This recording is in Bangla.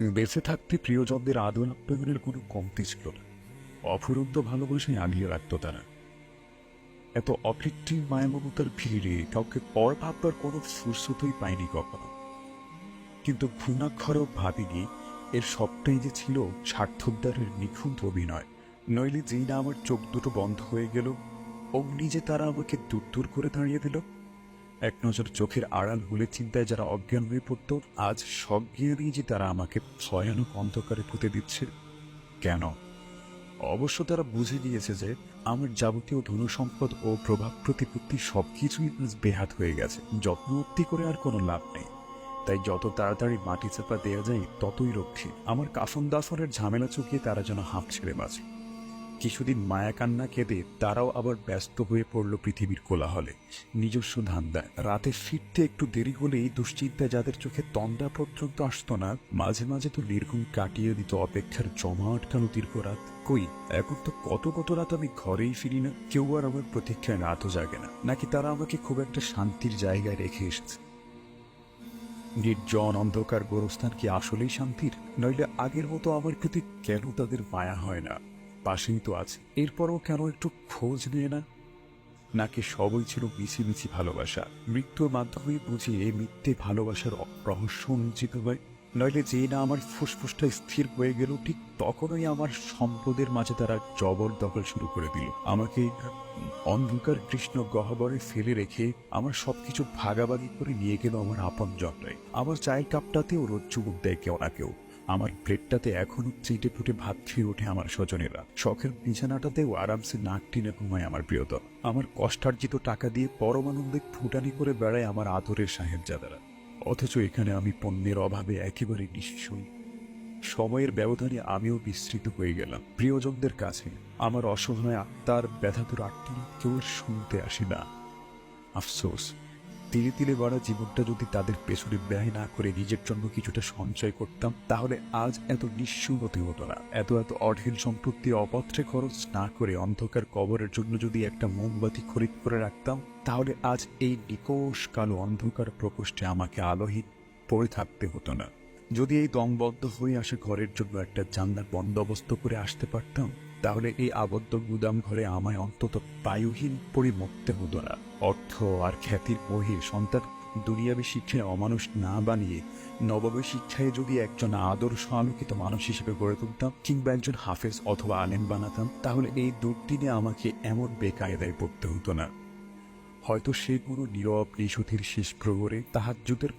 বেঁচে থাকতে প্রিয়জনদের আদর আপ্যায়নের কোনো কমতি ছিল না। অফুরন্ত ভালোবাসায় আগিয়ে রাখত তারা। এত অকৃত্রিম মায়ামমতার ভিড়ে কাউকে পর ভাববার কোনো ফুরসতই পায়নি কখনো। কিন্তু ঘুণাক্ষরও ভাবিনি এর সবটাই যে ছিল স্বার্থোদ্ধারের নিখুঁত অভিনয়। নইলে যেই না আমার চোখ দুটো বন্ধ হয়ে গেল, অমনি যে তারা আমাকে দূর দূর করে দাঁড়িয়ে দিল। এক নজর চোখের আড়াল হলে চিন্তায় যারা অজ্ঞান হয়ে পড়ত, আজ সজ্ঞানেই যে তারা আমাকে ভয়ানক অন্ধকারে পুঁতে দিচ্ছে। কেন? অবশ্য তারা বুঝে গিয়েছে যে আমার যাবতীয় ধনসম্পদ ও প্রভাব প্রতিপত্তি সবকিছুই বেহাত হয়ে গেছে। যত্ন উক্তি করে আর কোনো লাভ নেই। তাই যত তাড়াতাড়ি মাটি চাপা দেওয়া যায় ততই রক্ষী। আমার কাফন দাফনের ঝামেলা চুকিয়ে তারা যেন হাঁপ ছেড়ে বাঁচে। কিছুদিন মায়া কান্না কেঁদে তারাও আবার ব্যস্ত হয়ে পড়ল পৃথিবীর কোলাহলে, নিজস্ব ধান্দায়। রাতে ফিরতে একটু দেরি হলেই দুশ্চিন্তায় যাদের চোখে তন্দ্রা পর্যন্ত আসতো না, মাঝে মাঝে তো নির্ঘুম কাটিয়ে দিত অপেক্ষার জমা আটকানো দীর্ঘ রাত। কই, এখন তো কত কত রাত আমি ঘরেই ফিরি না। কেউ আর আমার প্রতীক্ষায় রাতও জাগে না। নাকি তারা আমাকে খুব একটা শান্তির জায়গায় রেখে এসেছে? নির্জন অন্ধকার গোরস্থান কি আসলেই শান্তির? নইলে আগের মতো আমার প্রতি কেন তাদের মায়া হয় না? পাশেই তো আছে, এরপরও কেন একটু খোঁজ নেয় না? নাকি সবই ছিল মিছি মিছি ভালোবাসা? মৃত্যুর মাধ্যমে বুঝি এই মিথ্যে ভালোবাসার রহস্য উন্মোচিত হয়। নইলে যেই না আমার ফুসফুসটা স্থির হয়ে গেল, ঠিক তখনই আমার সম্পদের মাঝে তারা জবরদখল শুরু করে দিল। আমাকে অন্ধকার কৃষ্ণ গহ্বরে ফেলে রেখে আমার সবকিছু ভাগাভাগি করে নিয়ে গেল আমার আপন জনরাই। আমার চায়ের কাপটাতেও রোজ চুমুক দেয় কেউ না কেউ। আমার প্লেটটাতে এখনো চেটে ফুটে ভাত খেয়ে ওঠে আমার স্বজনেরা। শখের বিছানাটাতেও আরামসে নাক টিনে ঘুমায় আমার প্রিয়তম। আমার কষ্টার্জিত টাকা দিয়ে পরমানন্দে ফুটানি করে বেড়ায় আমার আদরের সাহেবজাদারা। অথচ এখানে আমি পণ্যের অভাবে একেবারে নিঃস্ব। সময়ের ব্যবধানে আমিও বিস্তৃত হয়ে গেলাম প্রিয়জনদের কাছে। আমার অসহায় আত্মার ব্যথাতুর আটটি কেউ শুনতে আসে না। আফসোস, তিলে তিলে গড়া জীবনটা যদি তাদের পেছনে ব্যয় না করে নিজের জন্য কিছুটা সঞ্চয় করতাম, তাহলে আজ এত নিঃস্ব হতে হতো না। এত এত অঢেল সম্পত্তি অপত্রে খরচ না করে অন্ধকার কবরের জন্য যদি একটা মোমবাতি খরিদ করে রাখতাম, তাহলে আজ এই নিকোষ কালো অন্ধকার প্রকোষ্ঠে আমাকে আলোহীন পড়ে থাকতে হতো না। যদি এই দমবদ্ধ হয়ে আসে ঘরের জন্য একটা জানলার বন্দোবস্ত করে আসতে পারতাম, তাহলে এই আবদ্ধ গুদাম ঘরে আমায় অন্তত বায়ুহীন পড়ে মরতে হতো না। অর্থ আর খ্যাতির মোহে সন্তান দুনিয়াবী শিক্ষায় অমানুষ না বানিয়ে নবমী শিক্ষায় যদি একজন আদর্শ আলোকিত মানুষ হিসেবে গড়ে তুলতাম, কিংবা একজন হাফেজ অথবা আলেম বানাতাম, তাহলে এই দুর্দিনে আমাকে এমন বেকায়দায় পড়তে হতো না। হয়তো সে কোনো নীরব নিশুতির শেষ প্রহরে তাহাজ্জুদের